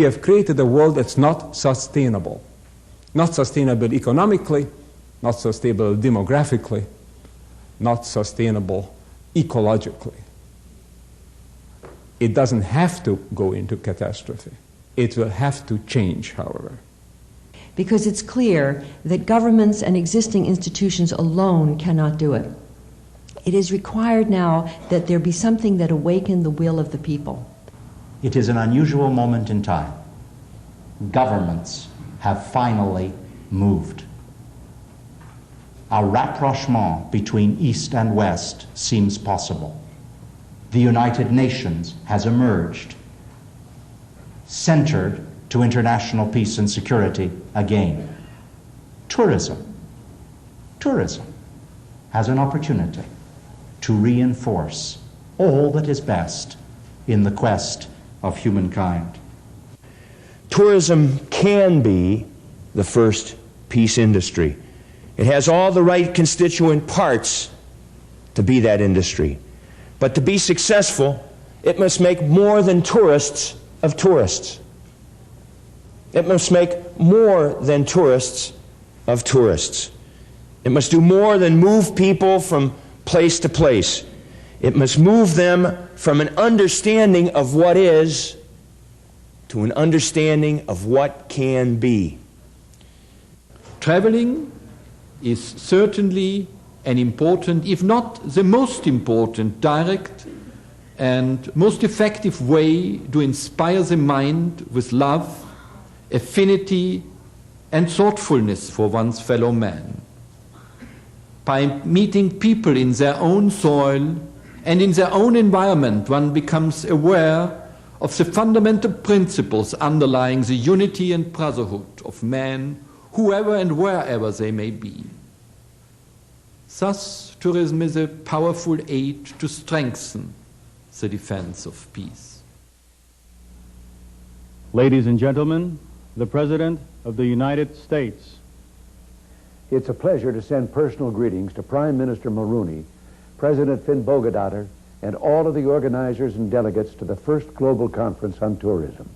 We have created a world that's not sustainable. Not sustainable economically, not sustainable demographically, not sustainable ecologically. It doesn't have to go into catastrophe. It will have to change, however. Because it's clear that governments and existing institutions alone cannot do it. It is required now that there be something that awaken the will of the people. It is an unusual moment in time. Governments have finally moved. A rapprochement between East and West seems possible. The United Nations has emerged, centered to international peace and security again. Tourism has an opportunity to reinforce all that is best in the quest of humankind. Tourism can be the first peace industry. It has all the right constituent parts to be that industry. But to be successful, it must make more than tourists of tourists. It must make more than tourists of tourists. It must do more than move people from place to place. It must move them from an understanding of what is to an understanding of what can be. Traveling is certainly an important, if not the most important, direct and most effective way to inspire the mind with love, affinity, and thoughtfulness for one's fellow man. By meeting people in their own soil and in their own environment, one becomes aware of the fundamental principles underlying the unity and brotherhood of man, whoever and wherever they may be. Thus, tourism is a powerful aid to strengthen the defense of peace. Ladies and gentlemen, the President of the United States. It's a pleasure to send personal greetings to Prime Minister Mulroney, President Finn Bogadotter, and all of the organizers and delegates to the first global conference on tourism.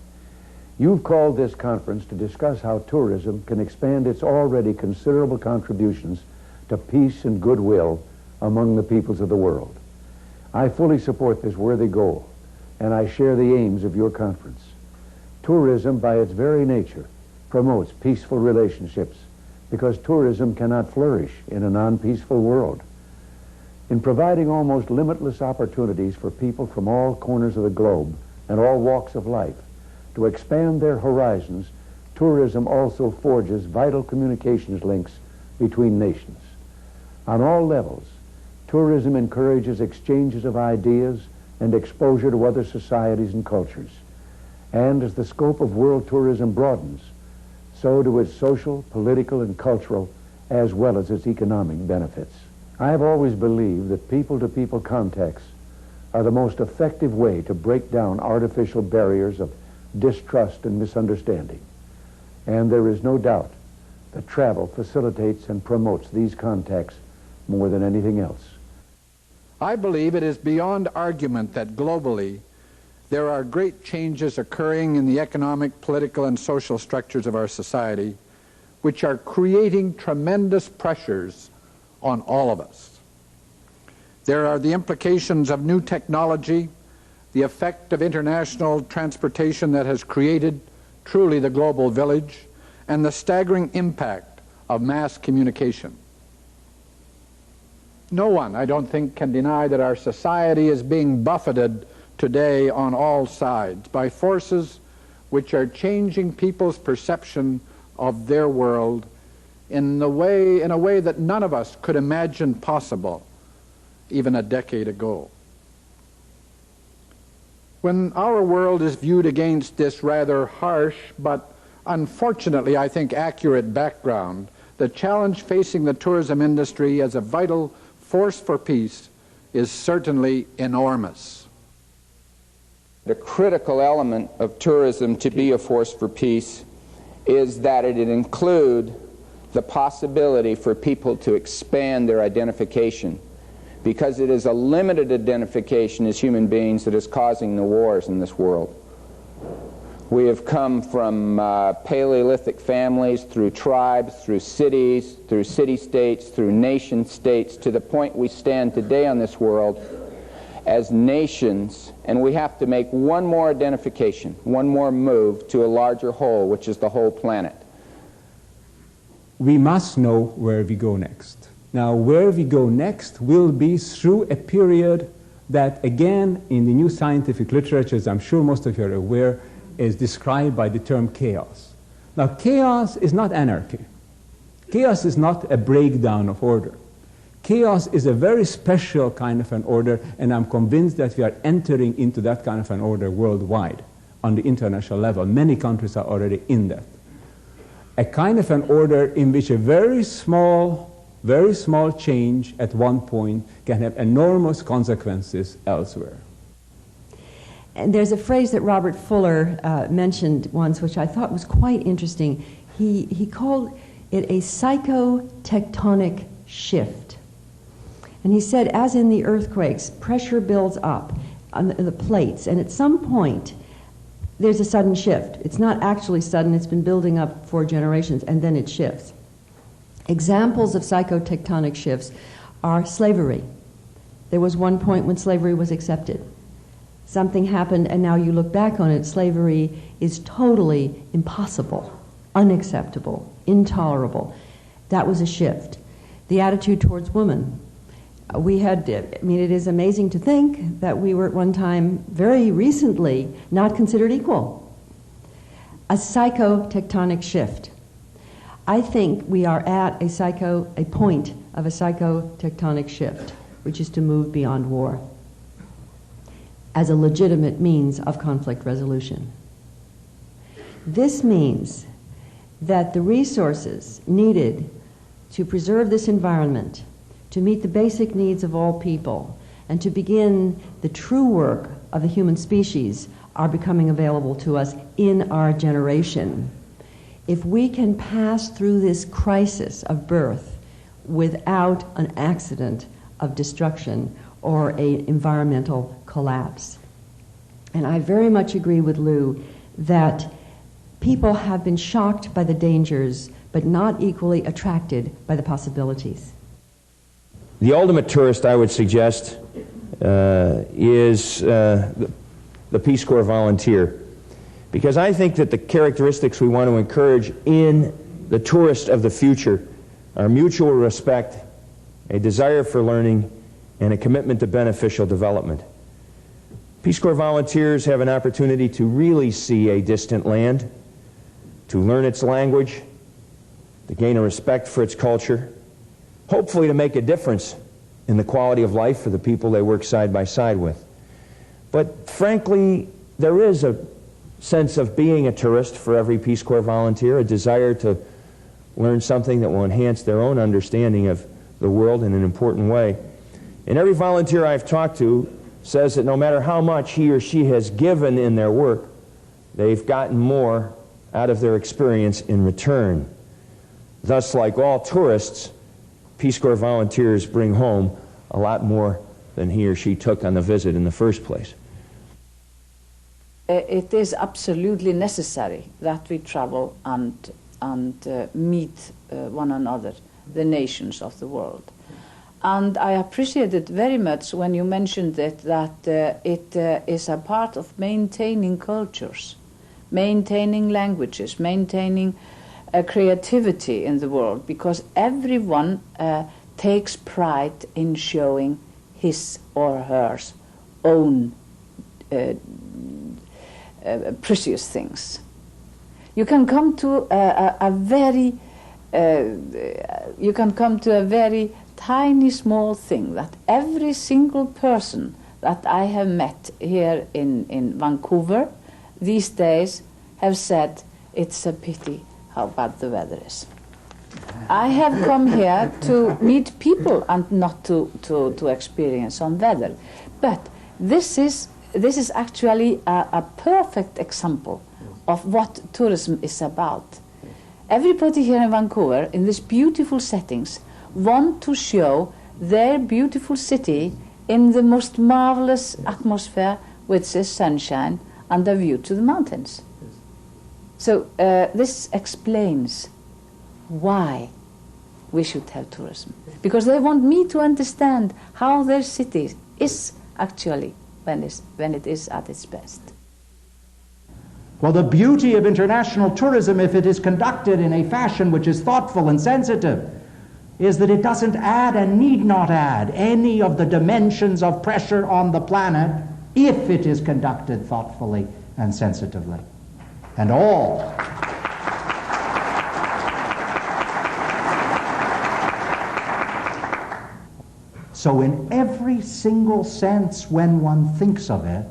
You've called this conference to discuss how tourism can expand its already considerable contributions to peace and goodwill among the peoples of the world. I fully support this worthy goal, and I share the aims of your conference. Tourism, by its very nature, promotes peaceful relationships because tourism cannot flourish in a non-peaceful world. In providing almost limitless opportunities for people from all corners of the globe and all walks of life to expand their horizons, tourism also forges vital communications links between nations. On all levels, tourism encourages exchanges of ideas and exposure to other societies and cultures. And as the scope of world tourism broadens, so do its social, political, and cultural, as well as its economic benefits. I have always believed that people-to-people contacts are the most effective way to break down artificial barriers of distrust and misunderstanding. And there is no doubt that travel facilitates and promotes these contacts more than anything else. I believe it is beyond argument that globally there are great changes occurring in the economic, political, and social structures of our society, which are creating tremendous pressures on all of us. There are the implications of new technology, the effect of international transportation that has created truly the global village, and the staggering impact of mass communication. No one, I don't think, can deny that our society is being buffeted today on all sides by forces which are changing people's perception of their world in a way that none of us could imagine possible even a decade ago. When our world is viewed against this rather harsh but unfortunately, I think, accurate background, the challenge facing the tourism industry as a vital force for peace is certainly enormous. The critical element of tourism to be a force for peace is that it include the possibility for people to expand their identification, because it is a limited identification as human beings that is causing the wars in this world. We have come from Paleolithic families, through tribes, through cities, through city-states, through nation-states, to the point we stand today on this world as nations, and we have to make one more identification, one more move to a larger whole, which is the whole planet. We must know where we go next. Now, where we go next will be through a period that, again, in the new scientific literature, as I'm sure most of you are aware, is described by the term chaos. Now, chaos is not anarchy. Chaos is not a breakdown of order. Chaos is a very special kind of an order, and I'm convinced that we are entering into that kind of an order worldwide on the international level. Many countries are already in that. A kind of an order in which a very small change at one point can have enormous consequences elsewhere. And there's a phrase that Robert Fuller mentioned once, which I thought was quite interesting. He called it a psychotectonic shift. And he said, as in the earthquakes, pressure builds up on the plates, and at some point, there's a sudden shift. It's not actually sudden, it's been building up for generations, and then it shifts. Examples of psychotectonic shifts are slavery. There was one point when slavery was accepted. Something happened, and now you look back on it, slavery is totally impossible, unacceptable, intolerable. That was a shift. The attitude towards women. It is amazing to think that we were at one time, very recently, not considered equal. A psychotectonic shift. I think we are at a point of a psychotectonic shift, which is to move beyond war as a legitimate means of conflict resolution. This means that the resources needed to preserve this environment, to meet the basic needs of all people, and to begin the true work of the human species are becoming available to us in our generation. If we can pass through this crisis of birth without an accident of destruction or an environmental collapse. And I very much agree with Lou that people have been shocked by the dangers, but not equally attracted by the possibilities. The ultimate tourist, I would suggest, is the Peace Corps volunteer. Because I think that the characteristics we want to encourage in the tourist of the future are mutual respect, a desire for learning, and a commitment to beneficial development. Peace Corps volunteers have an opportunity to really see a distant land, to learn its language, to gain a respect for its culture, hopefully to make a difference in the quality of life for the people they work side by side with. But frankly, there is a sense of being a tourist for every Peace Corps volunteer, a desire to learn something that will enhance their own understanding of the world in an important way. And every volunteer I've talked to says that no matter how much he or she has given in their work, they've gotten more out of their experience in return. Thus, like all tourists, Peace Corps volunteers bring home a lot more than he or she took on the visit in the first place. It is absolutely necessary that we travel and meet one another, the nations of the world. And I appreciated very much when you mentioned it, that it is a part of maintaining cultures, maintaining languages, maintaining creativity in the world, because everyone takes pride in showing his or her own precious things. You can come to a very tiny small thing that every single person that I have met here in Vancouver these days have said, it's a pity how bad the weather is. I have come here to meet people and not to experience some weather. But this is actually a perfect example of what tourism is about. Everybody here in Vancouver, in these beautiful settings, want to show their beautiful city in the most marvelous atmosphere, which is sunshine and a view to the mountains. So this explains why we should have tourism. Because they want me to understand how their city is actually when it is at its best. Well, the beauty of international tourism, if it is conducted in a fashion which is thoughtful and sensitive, is that it doesn't add and need not add any of the dimensions of pressure on the planet if it is conducted thoughtfully and sensitively. And all so in every single sense when one thinks of it,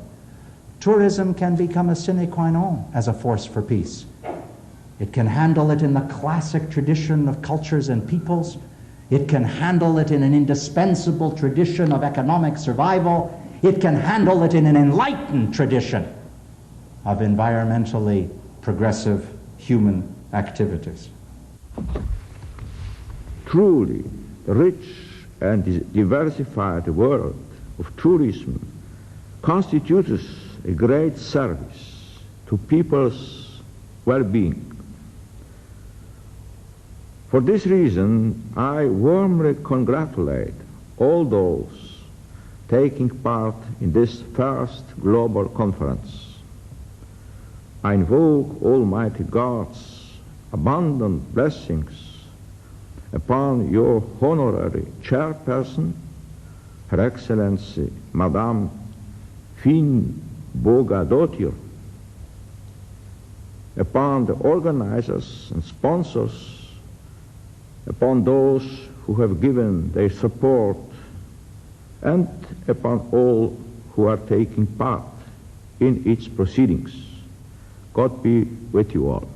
tourism can become a sine qua non as a force for peace. It can handle it in the classic tradition of cultures and peoples. It can handle it in an indispensable tradition of economic survival. It can handle it in an enlightened tradition of environmentally progressive human activities. Truly rich and diversified world of tourism constitutes a great service to people's well-being. For this reason, I warmly congratulate all those taking part in this first global conference. I invoke Almighty God's abundant blessings upon your honorary chairperson, Her Excellency Madame Finn Bogadottir, upon the organizers and sponsors, upon those who have given their support, and upon all who are taking part in its proceedings. God be with you all.